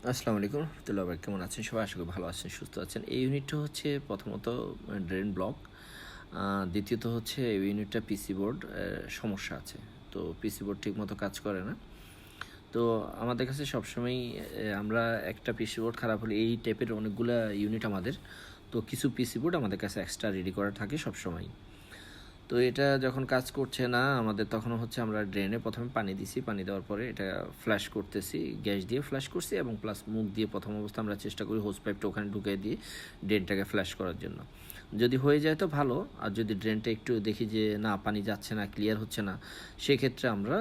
আসসালামু আলাইকুম রহমতুল্লাহ ভাই, কেমন আছেন সবাই? আশা করি ভালো আছেন, সুস্থ আছেন। এই ইউনিটটা হচ্ছে প্রথমত ড্রেন ব্লক, দ্বিতীয়ত হচ্ছে এই ইউনিটটা পিসি বোর্ড সমস্যা আছে। তো পিসি বোর্ড ঠিকমতো কাজ করে না। তো আমাদের কাছে সবসময়ই আমরা একটা পিসি বোর্ড খারাপ হলে এই টাইপের অনেকগুলা ইউনিট আমাদের, তো কিছু পিসি বোর্ড আমাদের কাছে এক্সট্রা রেডি করা থাকে সবসময়। তো এটা যখন কাজ করছে না আমাদের, তখন হচ্ছে আমরা ড্রেনে প্রথমে পানি দিছি, পানি দেওয়ার পরে এটা ফ্ল্যাশ করতেছি, গ্যাস দিয়ে ফ্ল্যাশ করছি এবং প্লাস মুখ দিয়ে প্রথম অবস্থা আমরা চেষ্টা করি হোস পাইপটা ওখানে ঢুকিয়ে দিয়ে ড্রেনটাকে ফ্ল্যাশ করার জন্য। যদি হয়ে যায় তো ভালো, আর যদি ড্রেনটা একটু দেখি যে না পানি যাচ্ছে না, ক্লিয়ার হচ্ছে না, সেক্ষেত্রে আমরা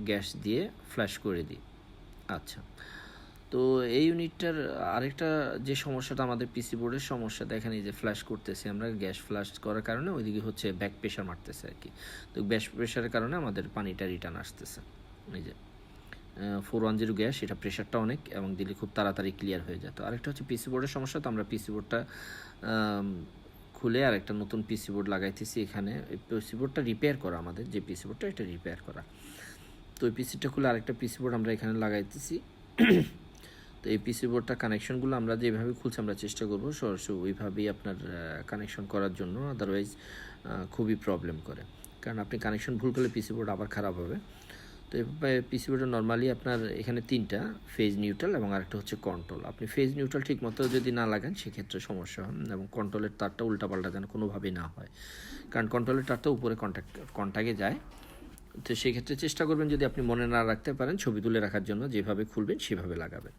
গ্যাস দিয়ে ফ্ল্যাশ করে দিই। আচ্ছা, তো এই ইউনিটটার আরেকটা যে সমস্যাটা আমাদের পিসি বোর্ডের সমস্যা দেখেন, এই যে ফ্ল্যাশ করতেছি আমরা, গ্যাস ফ্ল্যাশ করার কারণে ওইদিকে হচ্ছে ব্যাক প্রেশার মারতেছে আর কি। তো ব্যাক প্রেশারের কারণে আমাদের পানিটা রিটার্ন আসতেছে। এই যে 410 গ্যাস, এটা প্রেশারটা অনেক এবং দিলে খুব তাড়াতাড়ি ক্লিয়ার হয়ে যায়। তো আরেকটা হচ্ছে পিসি বোর্ডের সমস্যা। তো আমরা পিসি বোর্ডটা খুলে আর একটা নতুন পিসি বোর্ড লাগাইতেছি এখানে। এই পিসি বোর্ডটা রিপেয়ার করা, আমাদের যে পিসি বোর্ডটা এটা রিপেয়ার করা। তো ওই পিসিটা খুলে আরেকটা পিসি বোর্ড আমরা এখানে লাগাইতেছি। তো এই পিসি বোর্ডটা কানেকশনগুলো আমরা যেভাবে খুলছি আমরা চেষ্টা করবো সরাসরি ওইভাবেই আপনার কানেকশন করার জন্য, আদারওয়াইজ খুবই প্রবলেম করে। কারণ আপনি কানেকশন ভুল করলে পিসি বোর্ড আবার খারাপ হবে। তো এভাবে পিসি বোর্ডে নর্মালি আপনার এখানে তিনটা, ফেজ নিউট্রাল এবং আরেকটা হচ্ছে কন্ট্রোল। আপনি ফেজ নিউট্রাল ঠিক মতো যদি না লাগান সেক্ষেত্রে সমস্যা হয়, এবং কন্ট্রোলের তারটা উল্টাপাল্টা যেন কোনোভাবেই না হয়, কারণ কন্ট্রোলের তারটা উপরে কন্ট্যাক্টে যায়। তো সেক্ষেত্রে চেষ্টা করবেন, যদি আপনি মনে না রাখতে পারেন, ছবি তুলে রাখার জন্য যেভাবে খুলবেন সেভাবে লাগাবেন।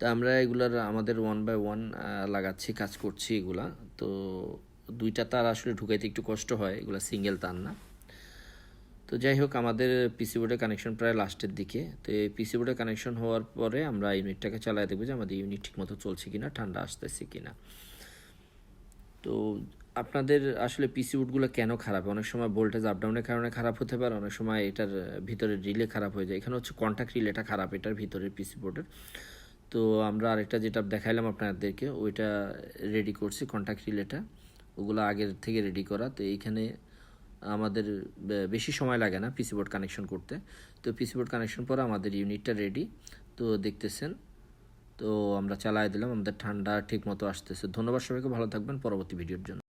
তা আমরা এগুলার আমাদের ওয়ান বাই ওয়ান লাগাচ্ছি, কাজ করছি এগুলা। তো দুইটা তার আসলে ঢুকাইতে একটু কষ্ট হয়, এগুলা সিঙ্গেল তার না। তো যাই হোক, আমাদের পিসি বোর্ডের কানেকশন প্রায় লাস্টের দিকে। তো এই পিসি বোর্ডের কানেকশন হওয়ার পরে আমরা ইউনিটটাকে চালাই দেখবো যে আমাদের ইউনিট ঠিকমতো চলছে কিনা, ঠান্ডা আসতেছে কিনা। তো আপনাদের আসলে পিসি বোর্ডগুলো কেন খারাপ? অনেক সময় ভোল্টেজ আপ ডাউনের কারণে খারাপ হতে পারে, অনেক সময় এটার ভিতরের রিলে খারাপ হয়ে যায়। এখানে হচ্ছে কন্ট্যাক্ট রিলেটা খারাপ এটার ভিতরের পিসি বোর্ডের। তো আমরা আরেকটা যেটা দেখাইলাম আপনাদেরকে, ওইটা রেডি করছি কন্ট্যাক্ট রিলেটা, ওগুলো আগের থেকে রেডি করা। তো এইখানে আমাদের বেশি সময় লাগে না পিসি বোর্ড কানেকশন করতে। তো পিসি বোর্ড কানেকশন পরে আমাদের ইউনিটটা রেডি, তো দেখতেছেন। তো আমরা চালাই দিলাম, আমাদের ঠান্ডা ঠিক মতো আসতেছে। ধন্যবাদ সবাইকে, ভালো থাকবেন পরবর্তী ভিডিওর জন্য।